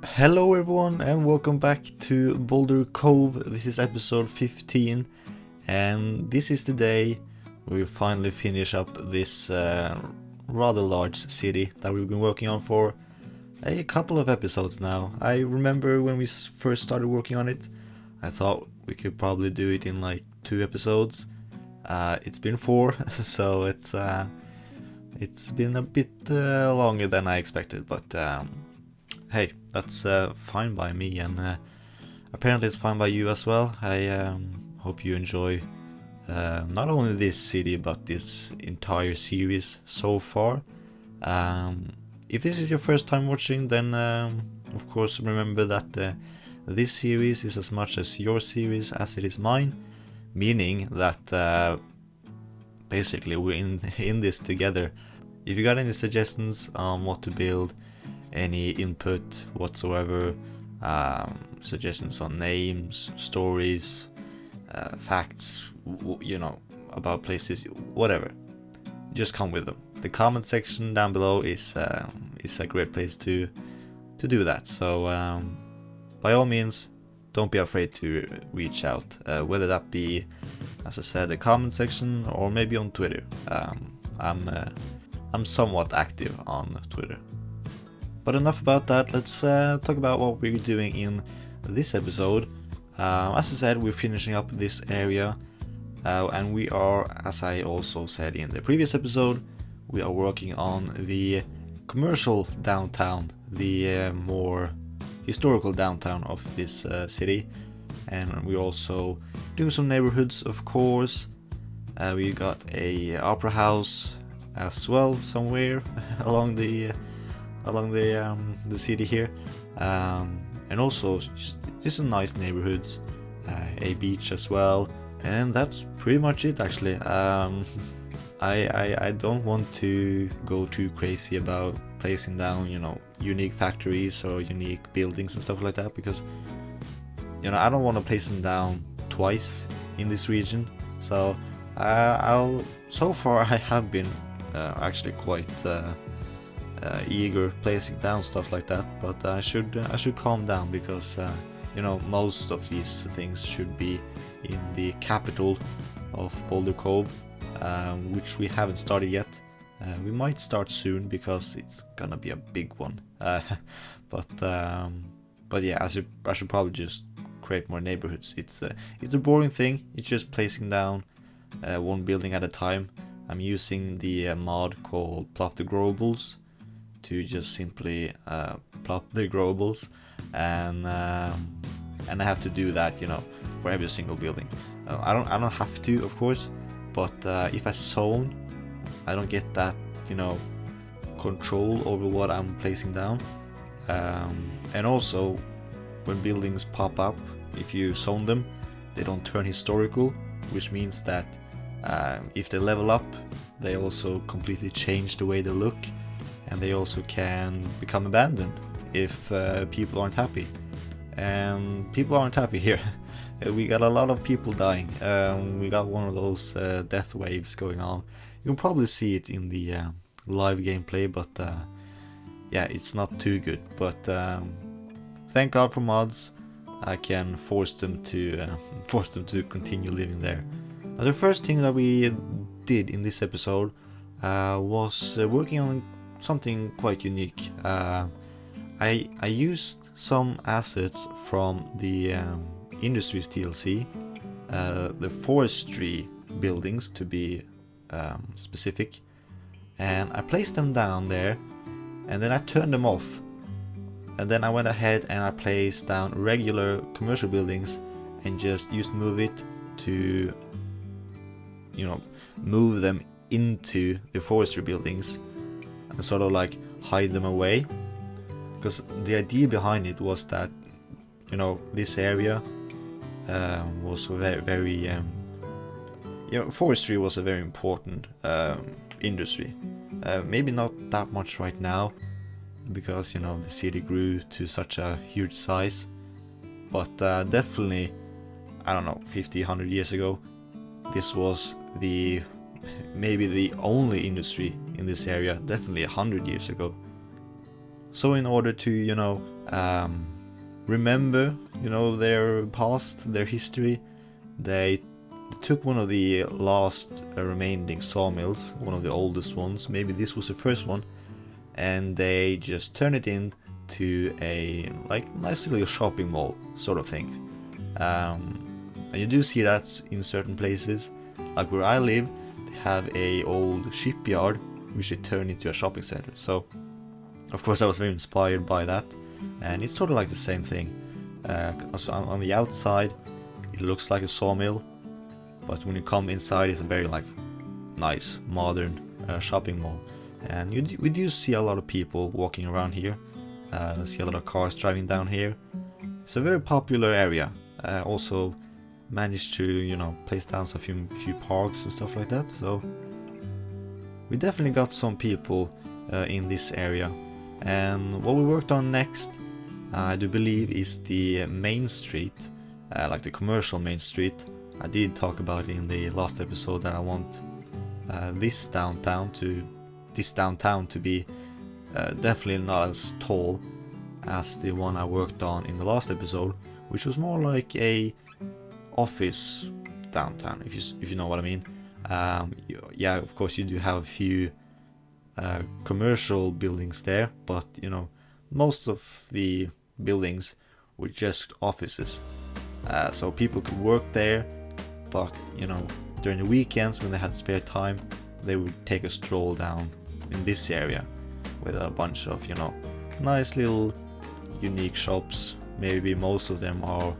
Hello everyone and welcome back to Boulder Cove. This is episode 15 and this is the day where we finally finish up this rather large city that we've been working on for a couple of episodes now. I remember when we first started working on it, I thought we could probably do it in like 2 episodes. It's been 4, so it's been a bit longer than I expected, but hey, that's fine by me, and apparently it's fine by you as well. I hope you enjoy not only this city but this entire series so far. If this is your first time watching, then of course remember that this series is as much as your series as it is mine, meaning that basically we're in this together. If you got any suggestions on what to build, any input whatsoever, suggestions on names, stories, facts, about places, whatever, just come with them. The comment section down below is a great place to do that. So by all means, don't be afraid to reach out, whether that be, as I said, the comment section or maybe on Twitter. I'm somewhat active on Twitter. But enough about that, let's talk about what we're doing in this episode. As I said, we're finishing up this area, and we are, as I also said in the previous episode, we are working on the commercial downtown, the more historical downtown of this city, and we're also doing some neighborhoods, of course. We got a opera house as well somewhere along the city here, and also just some nice neighborhoods, a beach as well, and that's pretty much it actually. I don't want to go too crazy about placing down unique factories or unique buildings and stuff like that, because I don't want to place them down twice in this region. So so far I have been actually quite eager placing down stuff like that, but I should calm down, because most of these things should be in the capital of Boulder Cove, which we haven't started yet. We might start soon because it's gonna be a big one, but yeah, I should probably just create more neighborhoods. It's a boring thing. It's just placing down one building at a time. I'm using the mod called Plop the Growables to just simply plop the growables, and I have to do that for every single building. I don't have to, of course, but if I zone, I don't get that control over what I'm placing down, and also when buildings pop up, if you zone them, they don't turn historical, which means that if they level up, they also completely change the way they look, and they also can become abandoned if people aren't happy. And people aren't happy here. We got a lot of people dying. We got one of those death waves going on. You can probably see it in the live gameplay, but yeah, it's not too good. But thank God for mods. I can force them to continue living there. Now, the first thing that we did in this episode was working on something quite unique. I used some assets from the Industries DLC, the forestry buildings to be specific, and I placed them down there, and then I turned them off, and then I went ahead and I placed down regular commercial buildings and just used move it to move them into the forestry buildings and sort of like hide them away, because the idea behind it was that this area was very forestry was a very important industry. Maybe not that much right now, because the city grew to such a huge size, but definitely, I don't know, 50-100 years ago, this was maybe the only industry in this area, definitely 100 years ago. So in order to remember, you know, their past, their history. They took one of the last remaining sawmills, one of the oldest ones, maybe this was the first one, and they just turned it into a like nice little shopping mall sort of thing. And you do see that in certain places, like where I live, they have a old shipyard which they turned into a shopping center. So of course I was very inspired by that, and it's sort of like the same thing. On the outside it looks like a sawmill, but when you come inside it's a very like nice modern shopping mall. And we do see a lot of people walking around here, see a lot of cars driving down here. It's a very popular area. Also managed to, you know, place down a few parks and stuff like that, so we definitely got some people in this area. And what we worked on next, I do believe, is the main street, like the commercial main street. I did talk about it in the last episode that I want this downtown to be definitely not as tall as the one I worked on in the last episode, which was more like a office downtown, if you know what I mean. Yeah, of course you do have a few commercial buildings there, but you know, most of the buildings were just offices, so people could work there, but you know, during the weekends when they had spare time, they would take a stroll down in this area with a bunch of, you know, nice little unique shops. Maybe most of them are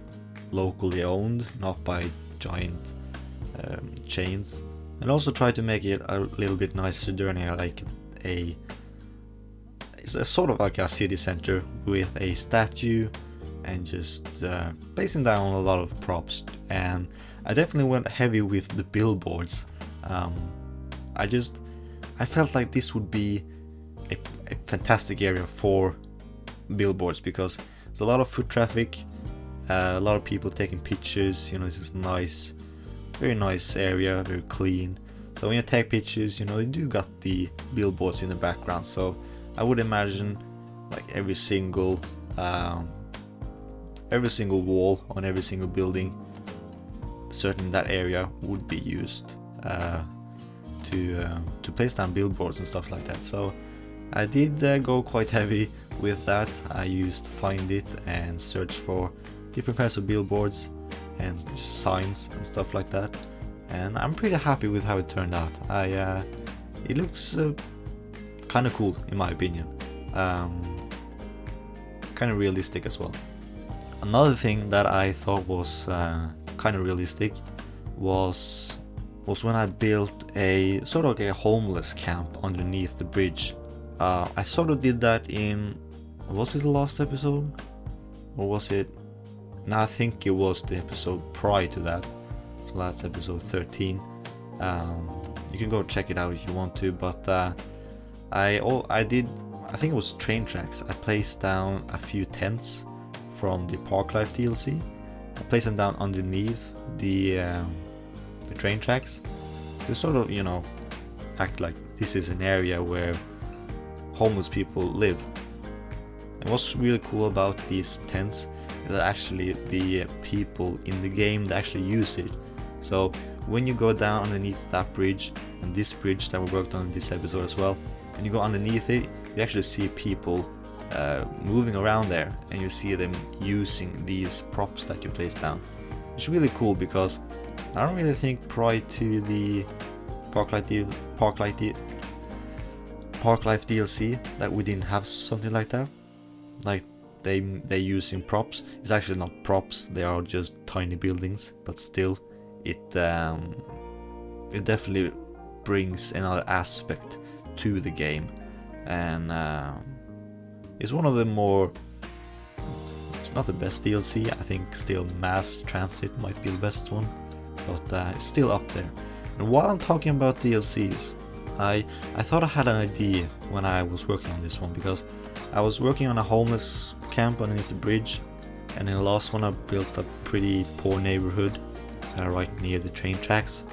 locally owned, not by giant chains. And also try to make it a little bit nicer during it's a sort of like a city center with a statue, and just placing down a lot of props. And I definitely went heavy with the billboards. I felt like this would be a fantastic area for billboards, because there's a lot of foot traffic, a lot of people taking pictures. You know, it's this nice, very nice area, very clean. So when you take pictures, you know, you do got the billboards in the background. So I would imagine like every single wall on every single building, certain that area would be used to place down billboards and stuff like that. So I did go quite heavy with that. I used Find It and search for different kinds of billboards and just signs and stuff like that. And I'm pretty happy with how it turned out. It looks kind of cool in my opinion. Kind of realistic as well. Another thing that I thought was kind of realistic was when I built a sort of like a homeless camp underneath the bridge. I sort of did that in, was it the last episode? Or was it? No, I think it was the episode prior to that. So that's episode 13. You can go check it out if you want to, but I think it was train tracks. I placed down a few tents from the Park Life DLC. I placed them down underneath the train tracks to sort of, you know, act like this is an area where homeless people live. And what's really cool about these tents is that actually the people in the game, they actually use it. So when you go down underneath that bridge, and this bridge that we worked on in this episode as well, and you go underneath it, you actually see people moving around there, and you see them using these props that you place down. It's really cool, because I don't really think prior to the Park Life DLC that we didn't have something like that. Like they using props. It's actually not props, they are just tiny buildings, but still it definitely brings another aspect to the game. And it's one of the more, it's not the best DLC. I think still Mass Transit might be the best one, but it's still up there. And while I'm talking about DLCs, I thought I had an idea when I was working on this one, because I was working on a homeless camp underneath the bridge, and in the last one I built a pretty poor neighborhood right near the train tracks,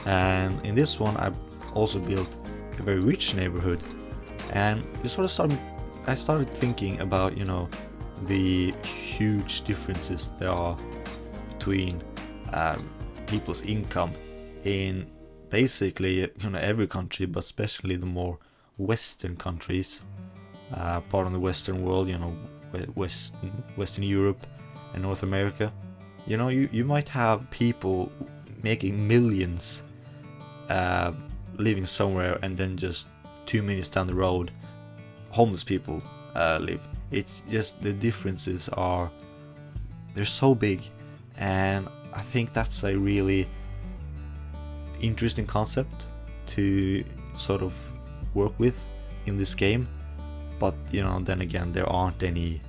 and in this one I also built a very rich neighborhood. And it sort of I started thinking about, you know, the huge differences there are between people's income in basically every country, but especially the more Western countries, part of the Western world, Western Europe and North America. You might have people making millions living somewhere, and then just 2 minutes down the road homeless people live. It's just the differences they're so big, and I think that's a really interesting concept to sort of work with in this game. But then again, there aren't any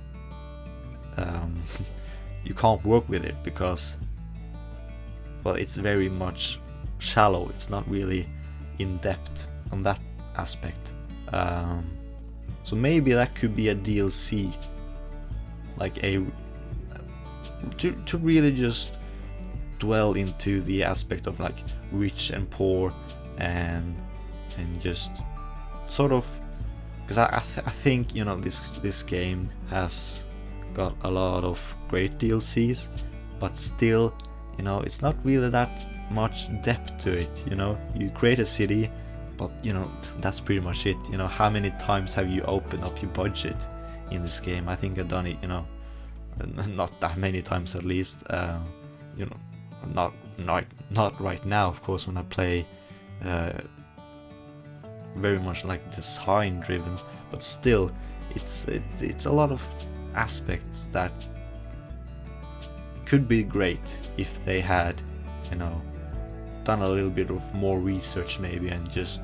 you can't work with it because, well, it's very much shallow. It's not really in depth on that aspect. So maybe that could be a DLC, like to really just dwell into the aspect of like rich and poor, and just sort of, because I think this game has got a lot of great DLCs, but still it's not really that much depth to it. You create a city, but that's pretty much it. How many times have you opened up your budget in this game? I think I've done it not that many times, at least. Not right now, of course, when I play very much like design driven, but still it's a lot of aspects that could be great if they had done a little bit of more research maybe, and just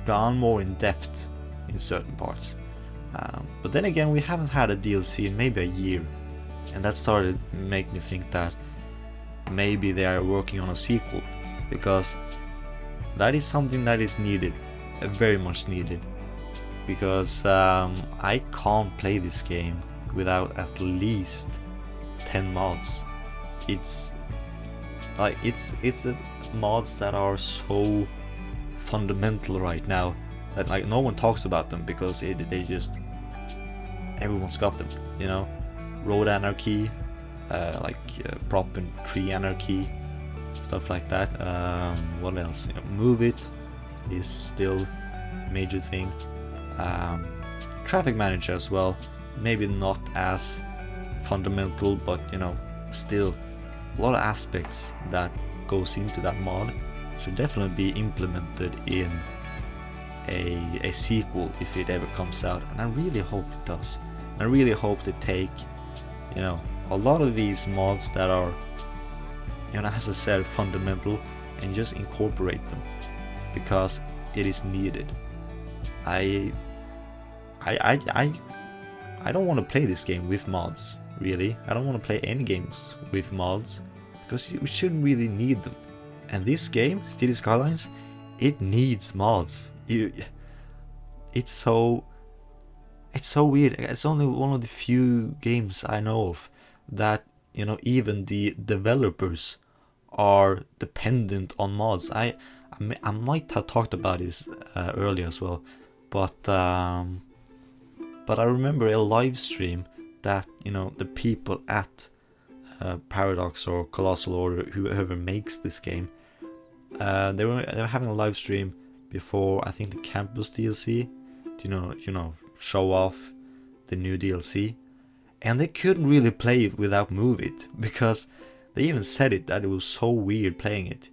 gone more in depth in certain parts. But then again, we haven't had a DLC in maybe a year, and that started to make me think that maybe they are working on a sequel, because that is something that is needed, very much needed, because I can't play this game without at least 10 mods. It's the mods that are so fundamental right now that like no one talks about them, because they just, everyone's got them. Road anarchy, prop and tree anarchy, stuff like that. What else? Move it is still a major thing. Traffic manager as well, maybe not as fundamental, but still a lot of aspects that goes into that mod should definitely be implemented in a sequel if it ever comes out, and I really hope it does. I really hope they take a lot of these mods that are as I said, fundamental, and just incorporate them, because it is needed. I don't want to play this game with mods, really. I don't want to play any games with mods, because we shouldn't really need them. And this game, Cities Skylines, it needs mods. It's so weird. It's only one of the few games I know of that even the developers are dependent on mods. I might have talked about this earlier as well, but I remember a live stream that the people at Paradox or Colossal Order, whoever makes this game, they were having a live stream before, I think, the Campus DLC to show off the new DLC, and they couldn't really play it without Move It, because they even said it, that it was so weird playing it.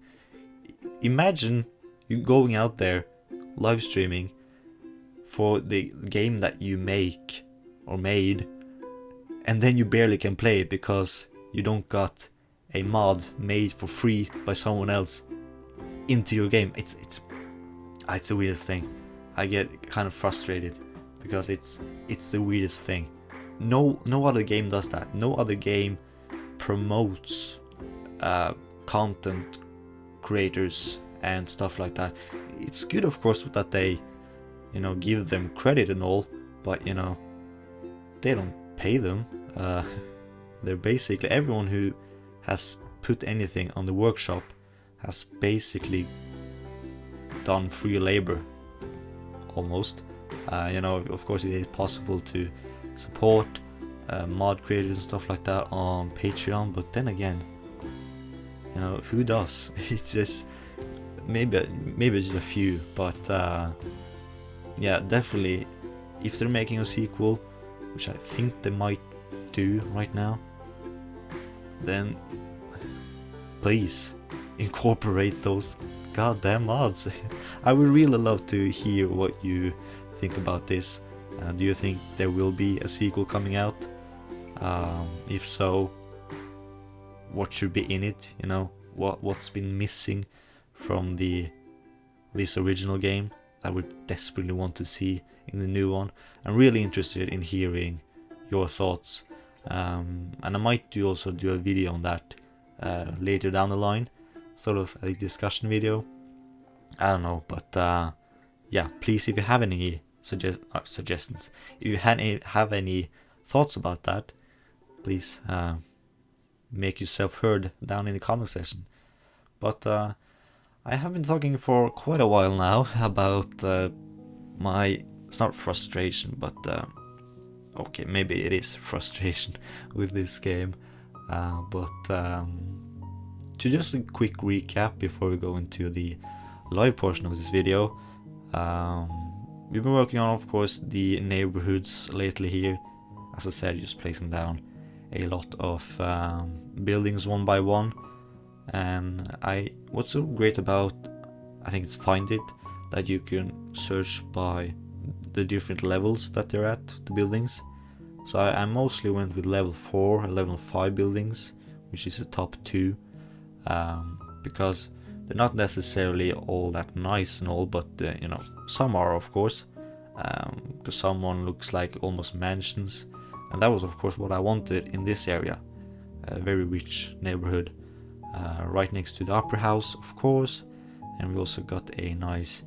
Imagine you going out there live streaming for the game that you make or made, and then you barely can play it because you don't got a mod made for free by someone else into your game. It's the weirdest thing. I get kind of frustrated because it's the weirdest thing. No other game does that. No other game promotes content creators and stuff like that. It's good, of course, that they give them credit and all, but they don't pay them. They're basically, everyone who has put anything on the workshop has basically done free labor almost. Of course it is possible to support mod creators and stuff like that on Patreon, but then again, you know, who does? It's just maybe just a few, but yeah, definitely if they're making a sequel, which I think they might do right now, then please incorporate those goddamn mods. I would really love to hear what you think about this. Do you think there will be a sequel coming out? If so, what should be in it? You know, what's been missing from this original game that we desperately want to see in the new one? I'm really interested in hearing your thoughts, and I might also do a video on that later down the line, sort of a discussion video. I don't know, but yeah, please, if you have any suggestions, if you have any thoughts about that, please make yourself heard down in the comment section. But I have been talking for quite a while now about my, it's not frustration, but okay, maybe it is frustration with this game, but to just a quick recap before we go into the live portion of this video. We've been working on, of course, the neighborhoods lately here. As I said, just placing down a lot of buildings one by one. And what's so great about, I think it's Find It, that you can search by the different levels that they're at, the buildings. So I mostly went with level 4 and level 5 buildings, which is the top 2, because they're not necessarily all that nice and all, but you know, some are, of course, because someone looks like almost mansions, and that was of course what I wanted in this area. A very rich neighborhood, right next to the opera house, of course, and we also got a nice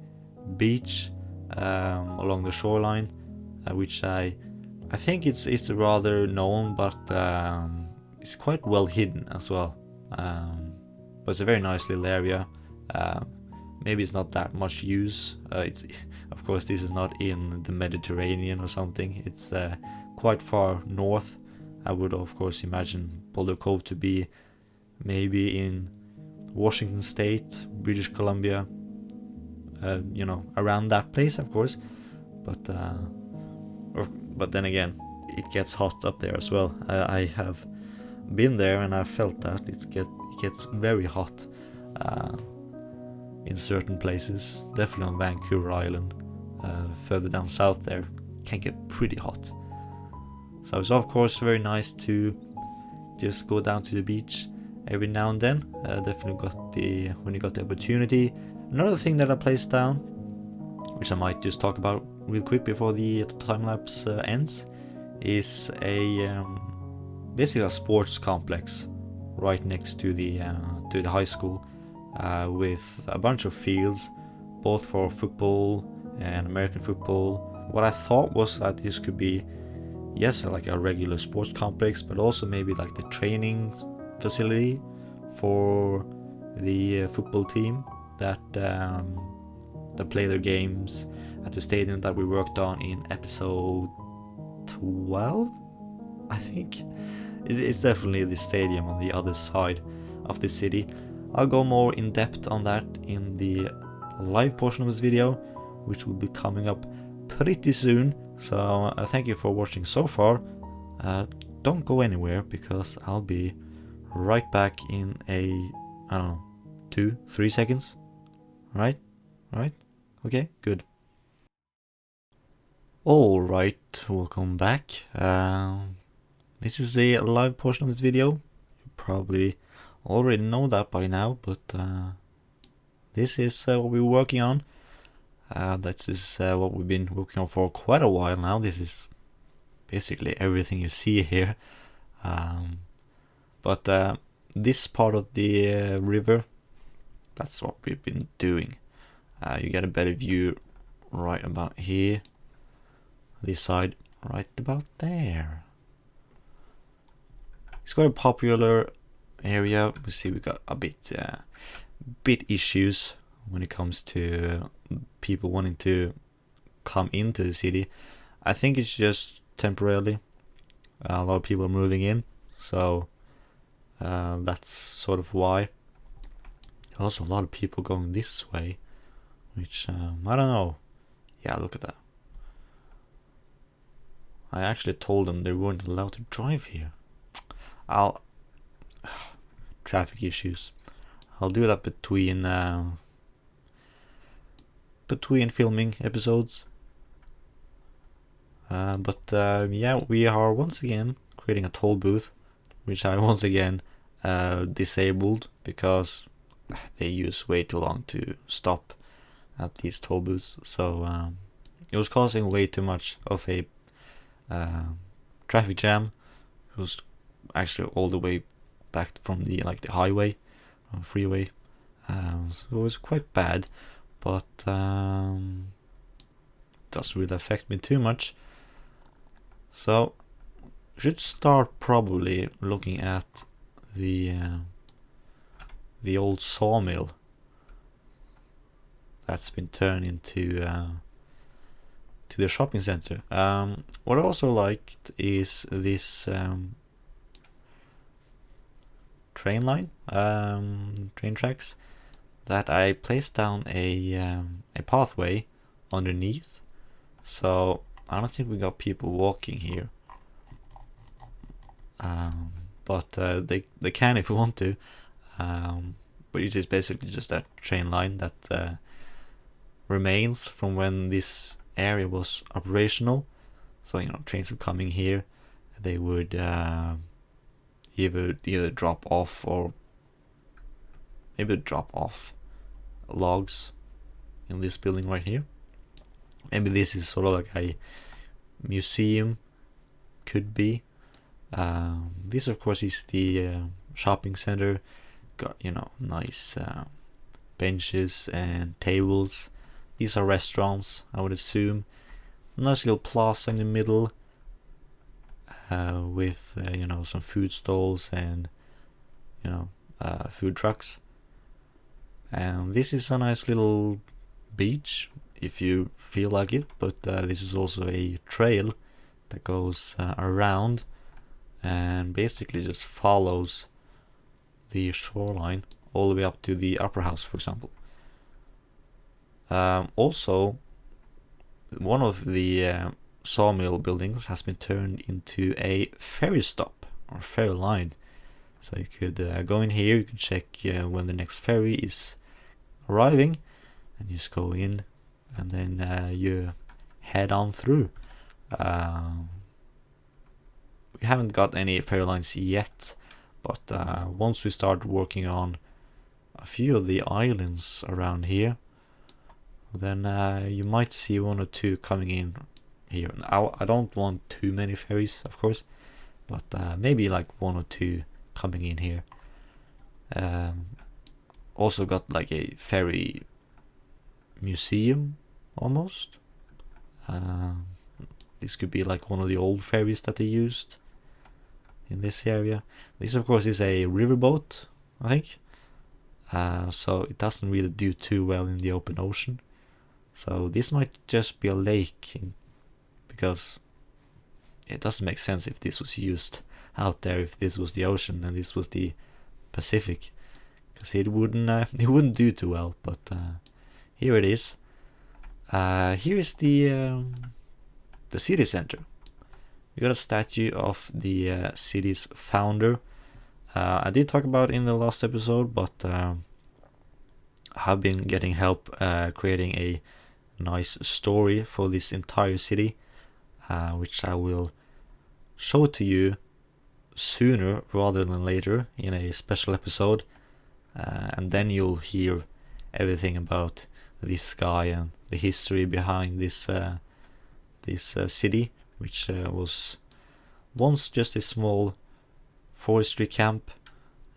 beach along the shoreline, which I think it's rather known, but it's quite well hidden as well. But it's a very nice little area. Maybe it's not that much use. It's, of course, this is not in the Mediterranean or something. It's quite far north. I would, of course, imagine Boulder Cove to be maybe in Washington State, British Columbia, you know, around that place, of course. But then again, it gets hot up there as well. I have been there and I felt that it gets very hot in certain places. Definitely on Vancouver Island, further down south there, can get pretty hot. So it's of course very nice to just go down to the beach every now and then. Definitely when you got the opportunity. Another thing that I placed down, which I might just talk about real quick before the time lapse ends, is basically a sports complex right next to the high school, with a bunch of fields, both for football and American football. What I thought was that this could be, yes, like a regular sports complex, but also maybe like the training facility for the football team that play their games at the stadium that we worked on in episode 12, I think. It's definitely the stadium on the other side of the city. I'll go more in depth on that in the live portion of this video, which will be coming up pretty soon. So thank you for watching so far. Don't go anywhere, because I'll be right back in I don't know, 2-3 seconds. Right? Okay, good. Alright, welcome back. This is the live portion of this video. You probably already know that by now, but this is what we're working on. That is what we've been working on for quite a while now. This is basically everything you see here. But this part of the river, that's what we've been doing. You get a better view right about here. This side, right about there. It's quite a popular area. We see we got a bit issues when it comes to people wanting to come into the city. I think it's just temporarily. A lot of people are moving in, so that's sort of why. Also, a lot of people going this way, which I don't know. Yeah, look at that. I actually told them they weren't allowed to drive here. Traffic issues. I'll do that between filming episodes. Yeah, we are once again creating a toll booth, which I once again disabled because they use way too long to stop at these toll booths. So it was causing way too much of a traffic jam. It was actually all the way back from the highway, freeway. So it was quite bad, but doesn't really affect me too much. So should start probably looking at the old sawmill that's been turned into to the shopping center. What I also liked is this train line, train tracks, that I placed down a pathway underneath. So I don't think we got people walking here, but they can if we want to. But it is basically just that train line that remains from when this area was operational. So trains were coming here, they would either drop off or maybe drop off logs in this building right here. Maybe this is sort of like a museum, could be. This of course is the shopping center. Got nice benches and tables. These are restaurants, I would assume. Nice little plaza in the middle with some food stalls and food trucks. And this is a nice little beach if you feel like it, but this is also a trail that goes around and basically just follows the shoreline all the way up to the upper house, for example. Also, one of the sawmill buildings has been turned into a ferry stop or ferry line. So you could go in here, you can check when the next ferry is arriving, and you just go in, and then you head on through. We haven't got any ferry lines yet, but once we start working on a few of the islands around here, then you might see one or two coming in here. Now, I don't want too many ferries, of course, but maybe like one or two coming in here. Also got like a ferry museum almost. This could be like one of the old ferries that they used in this area. This of course is a riverboat, I think. So it doesn't really do too well in the open ocean. So this might just be a lake, because it doesn't make sense if this was used out there, if this was the ocean and this was the Pacific, because it wouldn't do too well. But here it is. Here is the city center. We got a statue of the city's founder. I did talk about it in the last episode, but I have been getting help creating a nice story for this entire city, which I will show to you sooner rather than later in a special episode, and then you'll hear everything about this guy and the history behind this city, which was once just a small forestry camp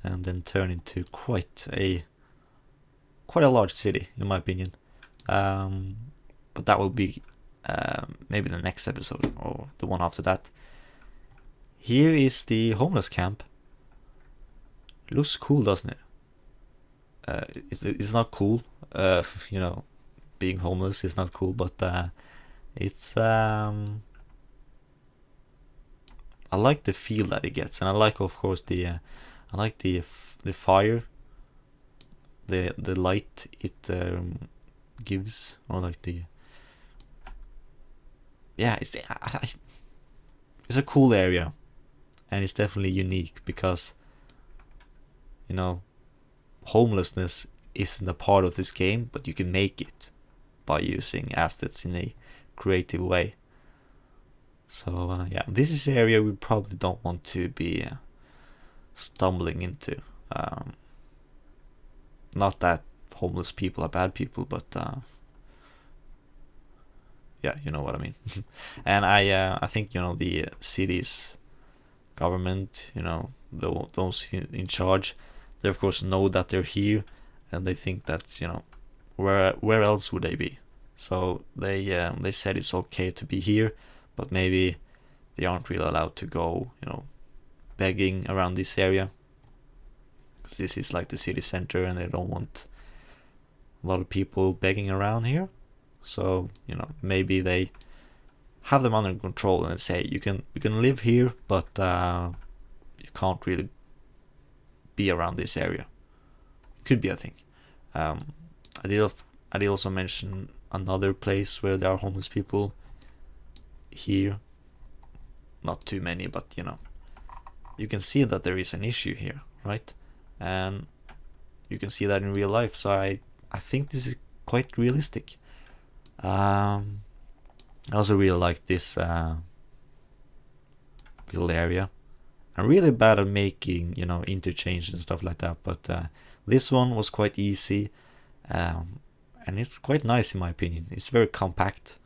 and then turned into quite a large city, in my opinion. But that will be maybe the next episode or the one after that. Here is the homeless camp. It looks cool, doesn't it? It's not cool. Being homeless is not cool, but it's I like the feel that it gets, and I like, of course, I like the fire, the light it gives, or like the it's a cool area, and it's definitely unique because, you know, homelessness isn't a part of this game, but you can make it by using assets in a creative way. So yeah, this is an area we probably don't want to be stumbling into. Not that homeless people are bad people, but yeah, you know what I mean. And I think, you know, the city's government, you know, those in charge, they of course know that they're here, and they think that, you know, where else would they be? So they said it's okay to be here, but maybe they aren't really allowed to go, you know, begging around this area, because this is like the city center, and they don't want a lot of people begging around here. So, you know, maybe they have them under control and say you can live here, but you can't really be around this area. Could be a thing. I did also mention another place where there are homeless people here. Not too many, but you know, you can see that there is an issue here, right? And you can see that in real life. So I think this is quite realistic. I also really like this little area. I'm really bad at making, you know, interchange and stuff like that, but this one was quite easy, and it's quite nice in my opinion. It's very compact,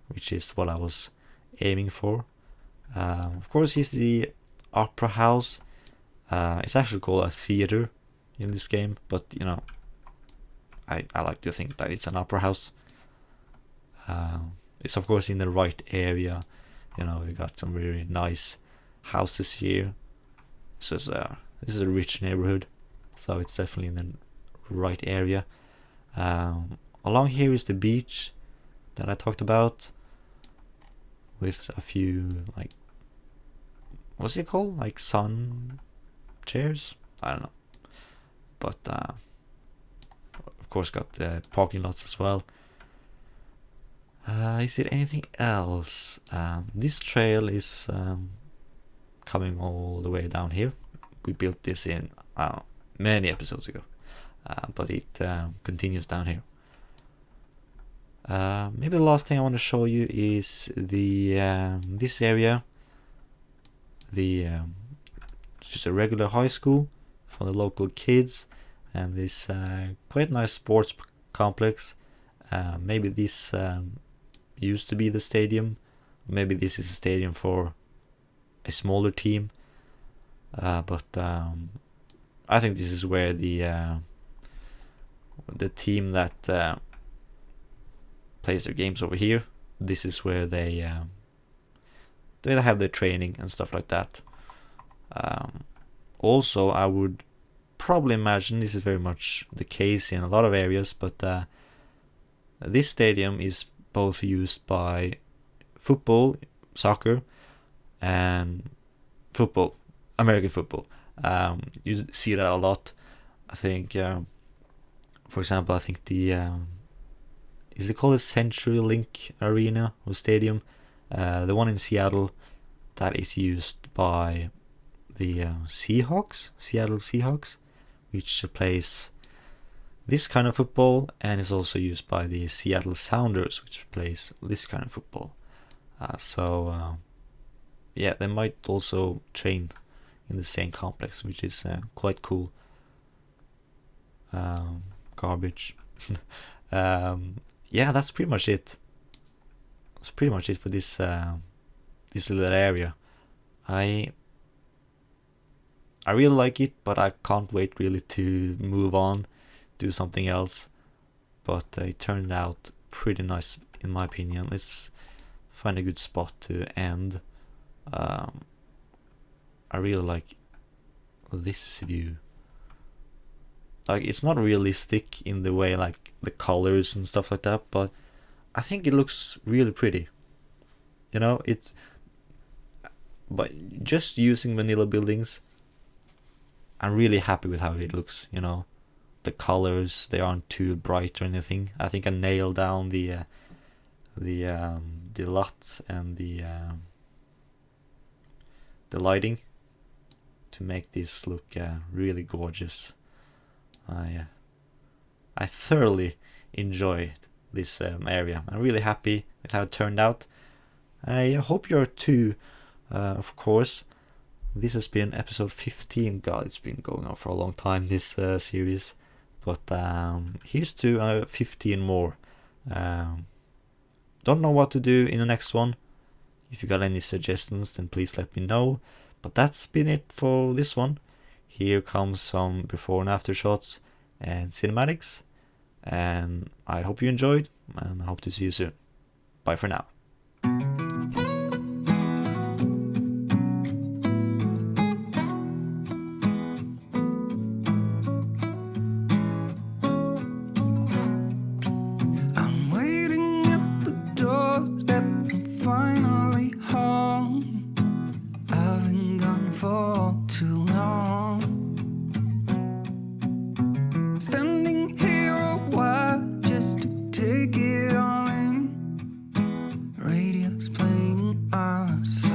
which is what I was aiming for. Of course, here's the opera house. It's actually called a theater in this game, but you know, I like to think that it's an opera house. It's of course in the right area. You know, we got some really nice houses here. This is a rich neighborhood, so it's definitely in the right area. Along here is the beach that I talked about, with a few, like, what's it called? Like sun chairs? I don't know. But of course got the parking lots as well. Is there anything else? This trail is coming all the way down here. We built this in many episodes ago, but it continues down here. Maybe the last thing I want to show you is the this area. Just a regular high school for the local kids, and this quite nice sports complex. Maybe this used to be the stadium. Maybe this is a stadium for a smaller team. But I think this is where the team that plays their games over here, this is where they have their training and stuff like that. Also, I would probably imagine this is very much the case in a lot of areas, but this stadium is both used by football, soccer, and football, American football. You see that a lot. I think, for example, I think the is it called a CenturyLink Arena or stadium? The one in Seattle, that is used by the Seahawks, Seattle Seahawks, which plays this kind of football, and is also used by the Seattle Sounders, which plays this kind of football. Yeah, they might also train in the same complex, which is quite cool. Garbage. Yeah, that's pretty much it. That's pretty much it for this this little area. I really like it, but I can't wait really to move on, do something else. But it turned out pretty nice in my opinion. Let's find a good spot to end. I really like this view. Like, it's not realistic in the way, like the colors and stuff like that, but I think it looks really pretty. You know, it's But just using vanilla buildings, I'm really happy with how it looks, you know. The colors, they aren't too bright or anything. I think I nailed down the LUT and the lighting to make this look really gorgeous. I thoroughly enjoyed this area. I'm really happy with how it turned out. I hope you're too, of course. This has been episode 15. God, it's been going on for a long time, this series. But here's to 15 more. Don't know what to do in the next one. If you got any suggestions, then please let me know. But that's been it for this one. Here comes some before and after shots and cinematics. And I hope you enjoyed, and I hope to see you soon. Bye for now. Standing here a while just to take it all in. Radio's playing us.